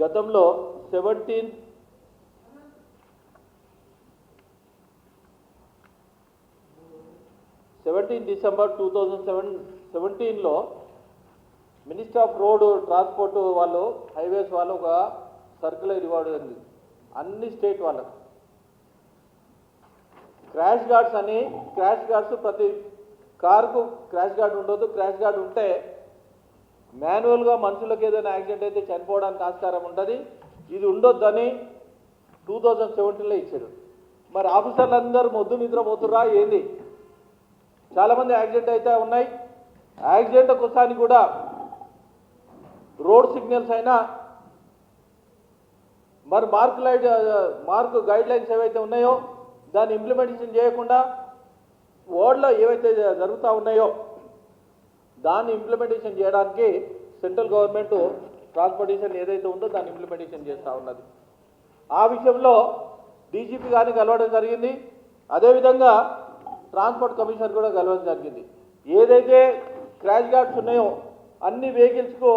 గతంలో 17 డిసెంబర్ 2017లో minister of road transport వాళ్ళు హైవేస్ వాళ్ళు ఒక సర్క్యులర్ ఇవ్వడం ఉంది అన్ని స్టేట్ వాళ్ళకు. క్రాష్ గార్డ్స్ అని, క్రాష్ గార్డ్స్ ప్రతి కారుకు క్రాష్ గార్డ్ ఉండొద్దు. క్రాష్ గార్డ్ ఉంటే మాన్యువల్గా మనుషులకు ఏదైనా యాక్సిడెంట్ అయితే చనిపోవడానికి ఆస్కారం ఉంటుంది. ఇది ఉండొద్దని 2017లో ఇచ్చారు. మరి ఆఫీసర్లు అందరూ మొద్దు నిద్రపోతుర్రా ఏంది? చాలామంది యాక్సిడెంట్ అయితే ఉన్నాయి. యాక్సిడెంట్ కోసానికి కూడా రోడ్ సిగ్నల్స్ అయినా మరి మార్క్ గైడ్ లైన్స్ ఏవైతే ఉన్నాయో దాన్ని ఇంప్లిమెంటేషన్ చేయకుండా ఓడ్లో ఏవైతే జరుగుతూ ఉన్నాయో దాన్ని ఇంప్లిమెంటేషన్ చేయడానికి సెంట్రల్ గవర్నమెంట్ ట్రాన్స్పోర్టేషన్ ఏదైతే ఉందో దాన్ని ఇంప్లిమెంటేషన్ చేస్తూ ఉన్నది. ఆ విషయంలో డీజీపీ గారిని కలవడం జరిగింది. అదేవిధంగా ట్రాన్స్పోర్ట్ కమిషనర్ కూడా కలవడం జరిగింది. ఏదైతే క్రాష్ గార్డ్స్ ఉన్నాయో అన్ని వెహికల్స్కు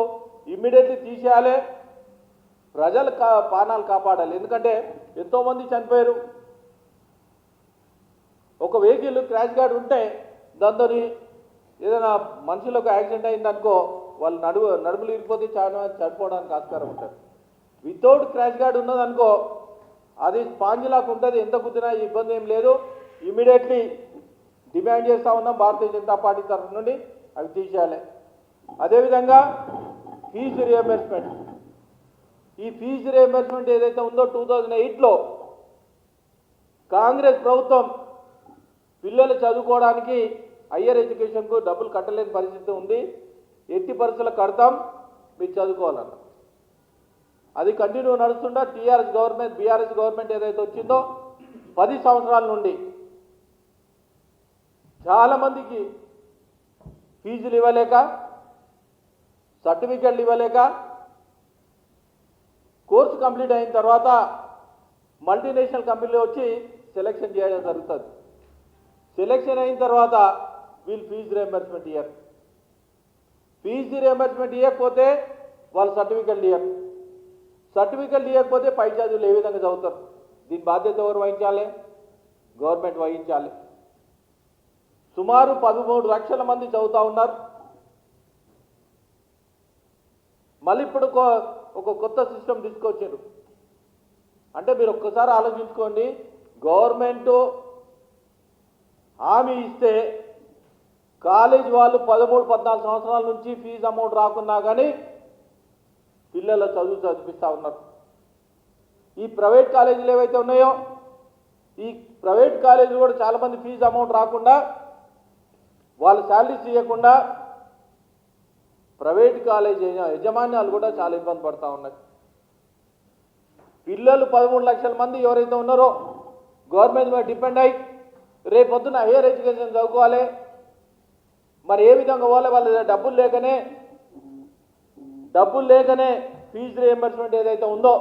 ఇమ్మీడియట్లీ తీసేయాలి, ప్రజల ప్రాణాలు కాపాడాలి. ఎందుకంటే ఎంతోమంది చనిపోయారు. ఒక వెహికల్ క్రాష్ గార్డ్ ఉంటే దాంతో ఏదైనా మనుషులకు యాక్సిడెంట్ అయిందనుకో వాళ్ళు నడుములు ఇరిగిపోతే చాలా చనిపోవడానికి ఆస్కారం ఉంటుంది. వితౌట్ క్రాష్ గార్డ్ ఉన్నదనుకో అది స్పాంజ్ లాగా ఉంటుంది, ఎంత కుదిరినా ఇబ్బంది ఏం లేదు. ఇమ్మీడియట్లీ డిమాండ్ చేస్తూ ఉన్నాం భారతీయ జనతా పార్టీ తరఫు నుండి అవి తీసేయాలి. అదేవిధంగా ఫీజు రియంబర్స్మెంట్, ఈ ఫీజు రియంబర్స్మెంట్ ఏదైతే ఉందో 2008లో కాంగ్రెస్ ప్రభుత్వం పిల్లలు చదువుకోవడానికి హయ్యర్ ఎడ్యుకేషన్కు డబ్బులు కట్టలేని పరిస్థితి ఉంది. ఎట్టి పరిస్థితుల్లో కడతాం, మీరు చదువుకోవాలన్న అది కంటిన్యూ నడుస్తుందా. బీఆర్ఎస్ గవర్నమెంట్ ఏదైతే వచ్చిందో 10 సంవత్సరాల నుండి చాలామందికి ఫీజులు ఇవ్వలేక, సర్టిఫికెట్లు ఇవ్వలేక, కోర్సు కంప్లీట్ అయిన తర్వాత మల్టీనేషనల్ కంపెనీలో వచ్చి సెలెక్షన్ చేయడం జరుగుతుంది. సెలెక్షన్ అయిన తర్వాత వీళ్ళు ఫీజు రియంబర్స్మెంట్ ఇయ్యరు. ఫీజు రియంబర్స్మెంట్ ఇవ్వకపోతే వాళ్ళు సర్టిఫికెట్లు ఇయ్యరు. సర్టిఫికెట్లు ఇవ్వకపోతే పై చదువులు ఏ విధంగా చదువుతారు? దీని బాధ్యత ఎవరు వహించాలి? గవర్నమెంట్ వహించాలి. సుమారు 13 లక్షల మంది చదువుతూ ఉన్నారు. మళ్ళీ ఇప్పుడు ఒక కొత్త సిస్టమ్ తీసుకొచ్చారు. అంటే మీరు ఒక్కసారి ఆలోచించుకోండి, గవర్నమెంట్ హామీ ఇస్తే కాలేజ్ వాళ్ళు 13-14 సంవత్సరాల నుంచి ఫీజు అమౌంట్ రాకున్నా కానీ పిల్లల చదువు చదివిస్తూ ఉన్నారు. ఈ ప్రైవేట్ కాలేజీలు ఏవైతే ఉన్నాయో ఈ ప్రైవేట్ కాలేజీలు కూడా చాలామంది ఫీజు అమౌంట్ రాకుండా వాళ్ళు శాలరీస్ ఇవ్వకుండా ప్రైవేట్ కాలేజ్ యజమాన్యాలు కూడా చాలా ఇబ్బంది పడుతూ ఉన్నాయి. పిల్లలు 13 లక్షల మంది ఎవరైతే ఉన్నారో గవర్నమెంట్ మీద డిపెండ్ అయ్యి రేపొద్దున హైయర్ ఎడ్యుకేషన్ చదువుకోవాలి. మరి ఏ విధంగా పోవాలి? వాళ్ళ డబ్బులు లేకనే ఫీజు రియంబర్స్మెంట్ ఏదైతే ఉందో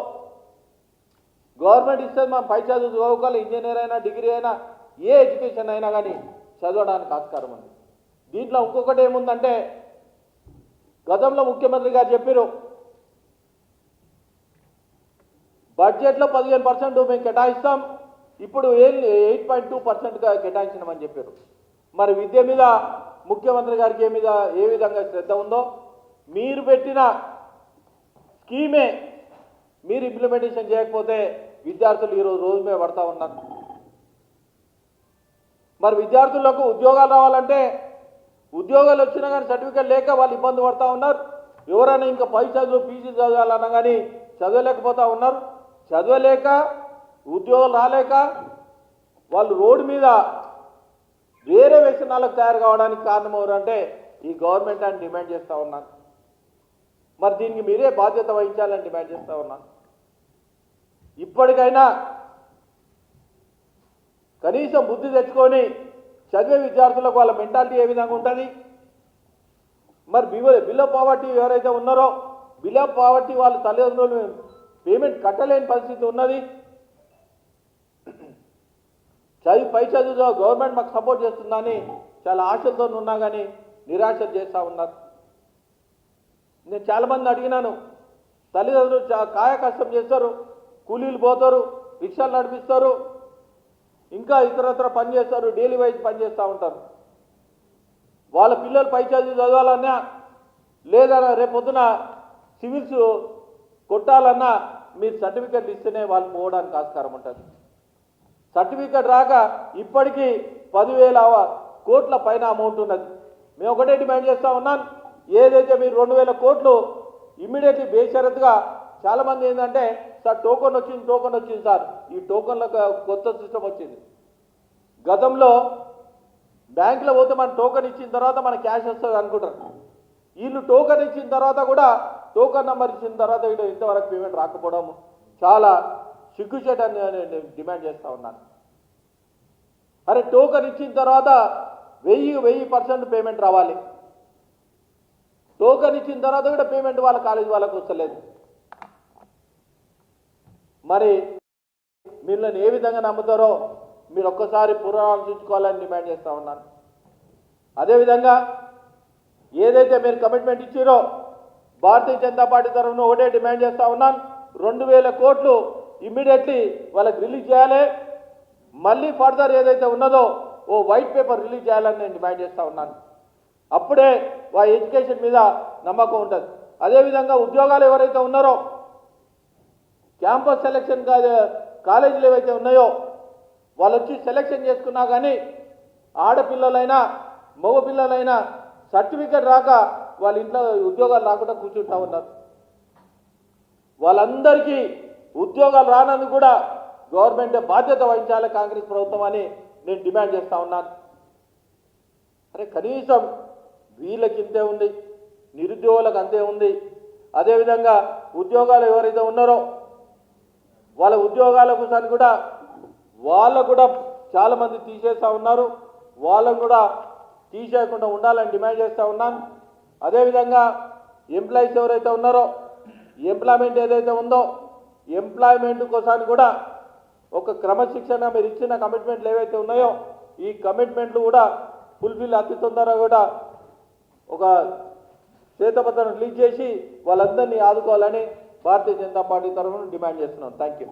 గవర్నమెంట్ ఇస్తే మనం పై చదువు చదువుకోవాలి. ఇంజనీర్ అయినా, డిగ్రీ అయినా, ఏ ఎడ్యుకేషన్ అయినా కానీ చదవడానికి ఆస్కారం ఉంది. దీంట్లో ఇంకొకటి ఏముందంటే గతంలో ముఖ్యమంత్రి గారు చెప్పారు బడ్జెట్లో 15% మేము కేటాయిస్తాం, ఇప్పుడు 8.2%గా కేటాయించినామని చెప్పారు. మరి విద్య మీద ముఖ్యమంత్రి గారికి ఏ విధంగా శ్రద్ధ ఉందో, మీరు పెట్టిన స్కీమే మీరు ఇంప్లిమెంటేషన్ చేయకపోతే విద్యార్థులు ఈరోజు రోజు మీద పడతా ఉన్నారు. మరి విద్యార్థులకు ఉద్యోగాలు రావాలంటే ఉద్యోగాలు వచ్చినా కానీ సర్టిఫికేట్ లేక వాళ్ళు ఇబ్బంది పడుతూ ఉన్నారు. ఎవరైనా ఇంకా పై చదువు పీజీ చదవాలన్నా కానీ చదవలేకపోతూ ఉన్నారు. చదవలేక ఉద్యోగాలు రాలేక వాళ్ళు రోడ్డు మీద వేరే వ్యసనాలకు తయారు కావడానికి కారణం ఎవరంటే ఈ గవర్నమెంట్ అని డిమాండ్ చేస్తూ ఉన్నాను. మరి దీనికి మీరే బాధ్యత వహించాలని డిమాండ్ చేస్తూ ఉన్నాను. ఇప్పటికైనా కనీసం బుద్ధి తెచ్చుకొని చదివే విద్యార్థులకు వాళ్ళ మెంటాలిటీ ఏ విధంగా ఉంటుంది? మరి బిలో పావర్టీ ఎవరైతే ఉన్నారో బిలో పావర్టీ వాళ్ళ తల్లిదండ్రులు పేమెంట్ కట్టలేని పరిస్థితి ఉన్నది. పై చదువులో గవర్నమెంట్ మాకు సపోర్ట్ చేస్తుందని చాలా ఆశతో ఉన్నా కానీ నిరాశ చేస్తూ ఉన్నారు. నేను చాలామంది అడిగినాను, తల్లిదండ్రులు కాయ కష్టం చేస్తారు, కూలీలు పోతారు, రిక్షాలు నడిపిస్తారు, ఇంకా ఇతరత్ర పని చేస్తారు, డైలీ వైజ్ పని చేస్తూ ఉంటారు. వాళ్ళ పిల్లలు పై చదువు చదవాలన్నా లేదా రేపొద్దున సివిల్స్ కొట్టాలన్నా మీరు సర్టిఫికెట్ ఇస్తేనే వాళ్ళు పోవడానికి ఆస్కారం ఉంటుంది. సర్టిఫికెట్ రాక ఇప్పటికీ 10,000 కోట్ల పైన అమౌంట్ ఉన్నది. మేము ఒకటే డిమాండ్ చేస్తూ ఉన్నాను, ఏదైతే మీరు 2,000 కోట్లు ఇమ్మీడియట్లీ బేషరతుగా చాలామంది ఏంటంటే సార్ టోకన్ వచ్చింది సార్, ఈ టోకన్లకు కొత్త సిస్టమ్ వచ్చింది. గతంలో బ్యాంకులో పోతే మన టోకన్ ఇచ్చిన తర్వాత మన క్యాష్ వస్తుంది అనుకుంటారు. వీళ్ళు టోకన్ ఇచ్చిన తర్వాత కూడా టోకన్ నెంబర్ ఇచ్చిన తర్వాత ఇంతవరకు పేమెంట్ రాకపోవడం చాలా సిగ్గుచేటని నేను డిమాండ్ చేస్తూ ఉన్నాను. అరే టోకన్ ఇచ్చిన తర్వాత 1000% పేమెంట్ రావాలి. టోకన్ ఇచ్చిన తర్వాత కూడా పేమెంట్ వాళ్ళ కాలేజీ వాళ్ళకు వస్తలేదు. మరి మిమ్మల్ని ఏ విధంగా నమ్ముతారో మీరు ఒక్కసారి పునరాలోచించుకోవాలని డిమాండ్ చేస్తూ ఉన్నాను. అదేవిధంగా ఏదైతే మీరు కమిట్మెంట్ ఇచ్చారో భారతీయ జనతా పార్టీ తరఫున ఒకటే డిమాండ్ చేస్తూ ఉన్నాను, 2,000 కోట్లు ఇమ్మీడియట్లీ వాళ్ళకి రిలీజ్ చేయాలి. మళ్ళీ ఫర్దర్ ఏదైతే ఉన్నదో ఓ వైట్ పేపర్ రిలీజ్ చేయాలని నేను డిమాండ్ చేస్తూ ఉన్నాను. అప్పుడే వాళ్ళ ఎడ్యుకేషన్ మీద నమ్మకం ఉంటుంది. అదేవిధంగా ఉద్యోగాలు ఎవరైతే ఉన్నారో క్యాంపస్ సెలక్షన్ కాలేజీలు ఏవైతే ఉన్నాయో వాళ్ళు వచ్చి సెలక్షన్ చేసుకున్నా కానీ ఆడపిల్లలైనా మగపిల్లలైనా సర్టిఫికెట్ రాక వాళ్ళ ఇంట్లో ఉద్యోగాలు రాకుండా కూర్చుంటా ఉన్నారు. వాళ్ళందరికీ ఉద్యోగాలు రానందుకు కూడా గవర్నమెంట్ బాధ్యత వహించాలి కాంగ్రెస్ ప్రభుత్వం అని నేను డిమాండ్ చేస్తూ ఉన్నాను. అరే కనీసం వీళ్ళకి ఇంతే ఉంది, నిరుద్యోగులకు అంతే ఉంది. అదేవిధంగా ఉద్యోగాలు ఎవరైతే ఉన్నారో వాళ్ళ ఉద్యోగాల కోసం కూడా వాళ్ళకు కూడా చాలామంది తీసేస్తూ ఉన్నారు. వాళ్ళకు కూడా తీసేయకుండా ఉండాలని డిమాండ్ చేస్తూ ఉన్నాను. అదేవిధంగా ఎంప్లాయీస్ ఎవరైతే ఉన్నారో ఎంప్లాయ్మెంట్ ఏదైతే ఉందో ఎంప్లాయ్మెంట్ కోసానికి కూడా ఒక క్రమశిక్షణ మీరు ఇచ్చిన కమిట్మెంట్లు ఏవైతే ఉన్నాయో ఈ కమిట్మెంట్లు కూడా ఫుల్ఫిల్ అతి తొందరగా కూడా ఒక శ్వేతపత్రం రిలీజ్ చేసి వాళ్ళందరినీ ఆదుకోవాలని భారతీయ జనతా పార్టీ తరఫున డిమాండ్ చేస్తున్నాం. Thank you.